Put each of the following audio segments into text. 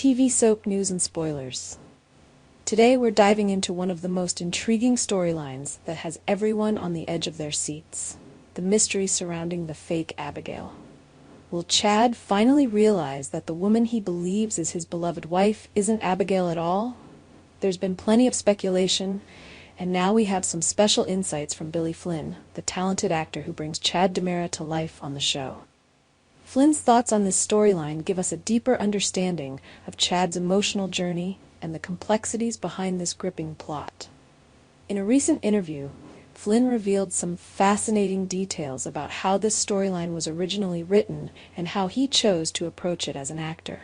TV soap news and spoilers. Today we're diving into one of the most intriguing storylines that has everyone on the edge of their seats: the mystery surrounding the fake Abigail. Will Chad finally realize that the woman he believes is his beloved wife isn't Abigail at all? There's been plenty of speculation, and now we have some special insights from Billy Flynn, the talented actor who brings Chad DiMera to life on the show. Flynn's thoughts on this storyline give us a deeper understanding of Chad's emotional journey and the complexities behind this gripping plot. In a recent interview, Flynn revealed some fascinating details about how this storyline was originally written and how he chose to approach it as an actor.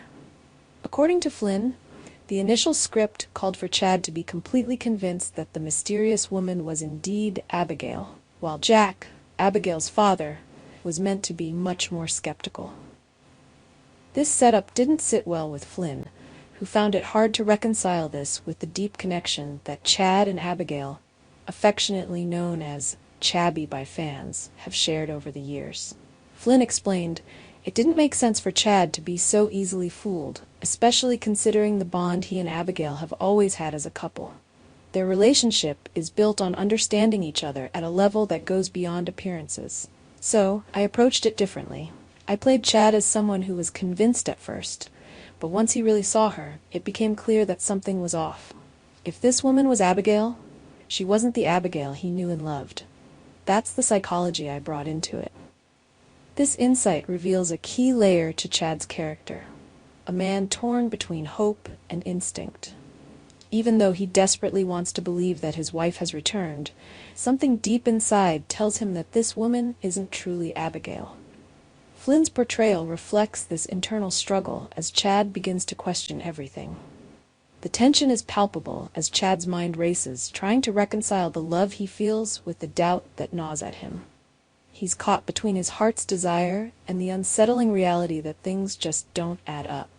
According to Flynn, the initial script called for Chad to be completely convinced that the mysterious woman was indeed Abigail, while Jack, Abigail's father, was meant to be much more skeptical. This setup didn't sit well with Flynn, who found it hard to reconcile this with the deep connection that Chad and Abigail, affectionately known as Chabby by fans, have shared over the years. Flynn explained, "It didn't make sense for Chad to be so easily fooled, especially considering the bond he and Abigail have always had as a couple. Their relationship is built on understanding each other at a level that goes beyond appearances. So, I approached it differently. I played Chad as someone who was convinced at first, but once he really saw her, it became clear that something was off. If this woman was Abigail, she wasn't the Abigail he knew and loved. That's the psychology I brought into it." This insight reveals a key layer to Chad's character, a man torn between hope and instinct. Even though he desperately wants to believe that his wife has returned, something deep inside tells him that this woman isn't truly Abigail. Flynn's portrayal reflects this internal struggle as Chad begins to question everything. The tension is palpable as Chad's mind races, trying to reconcile the love he feels with the doubt that gnaws at him. He's caught between his heart's desire and the unsettling reality that things just don't add up.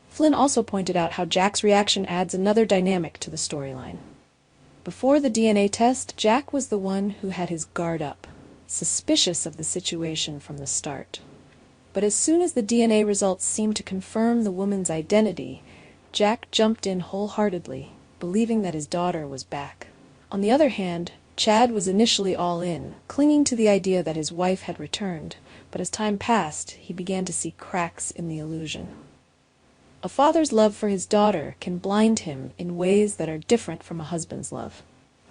Flynn also pointed out how Jack's reaction adds another dynamic to the storyline. Before the DNA test, Jack was the one who had his guard up, suspicious of the situation from the start. But as soon as the DNA results seemed to confirm the woman's identity, Jack jumped in wholeheartedly, believing that his daughter was back. On the other hand, Chad was initially all in, clinging to the idea that his wife had returned, but as time passed, he began to see cracks in the illusion. A father's love for his daughter can blind him in ways that are different from a husband's love,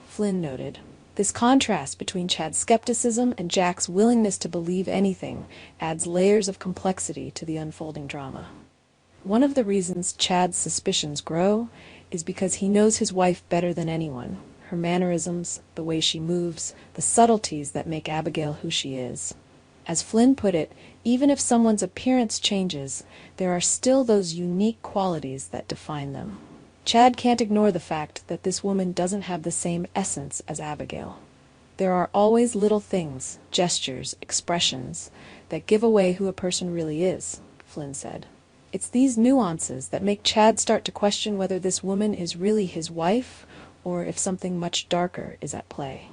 Flynn noted. This contrast between Chad's skepticism and Jack's willingness to believe anything adds layers of complexity to the unfolding drama. One of the reasons Chad's suspicions grow is because he knows his wife better than anyone. Her mannerisms, the way she moves, the subtleties that make Abigail who she is. As Flynn put it, even if someone's appearance changes, there are still those unique qualities that define them. Chad can't ignore the fact that this woman doesn't have the same essence as Abigail. There are always little things, gestures, expressions, that give away who a person really is, Flynn said. It's these nuances that make Chad start to question whether this woman is really his wife or if something much darker is at play.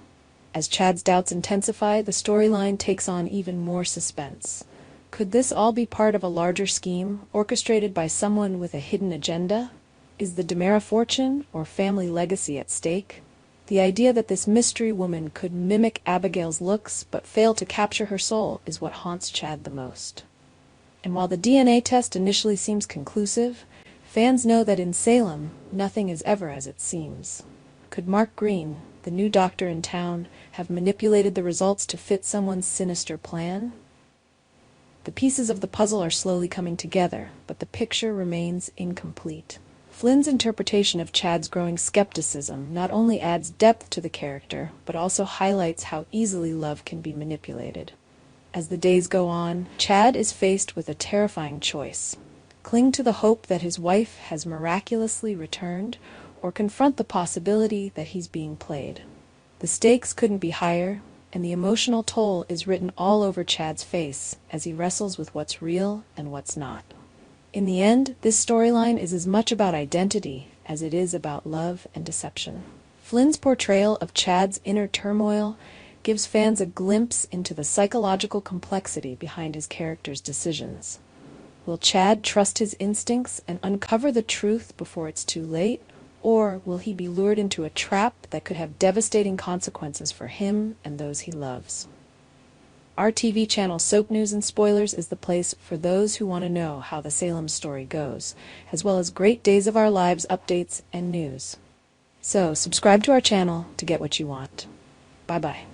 As Chad's doubts intensify, the storyline takes on even more suspense. Could this all be part of a larger scheme, orchestrated by someone with a hidden agenda? Is the DiMera fortune or family legacy at stake? The idea that this mystery woman could mimic Abigail's looks but fail to capture her soul is what haunts Chad the most. And while the DNA test initially seems conclusive, fans know that in Salem, nothing is ever as it seems. Could Mark Green, the new doctor in town, have manipulated the results to fit someone's sinister plan? The pieces of the puzzle are slowly coming together, but the picture remains incomplete. Flynn's interpretation of Chad's growing skepticism not only adds depth to the character, but also highlights how easily love can be manipulated. As the days go on, Chad is faced with a terrifying choice: cling to the hope that his wife has miraculously returned, or confront the possibility that he's being played. The stakes couldn't be higher, and the emotional toll is written all over Chad's face as he wrestles with what's real and what's not. In the end, this storyline is as much about identity as it is about love and deception. Flynn's portrayal of Chad's inner turmoil gives fans a glimpse into the psychological complexity behind his character's decisions. Will Chad trust his instincts and uncover the truth before it's too late? Or will he be lured into a trap that could have devastating consequences for him and those he loves? Our TV channel Soap News and Spoilers is the place for those who want to know how the Salem story goes, as well as great Days of Our Lives updates and news. So, subscribe to our channel to get what you want. Bye-bye.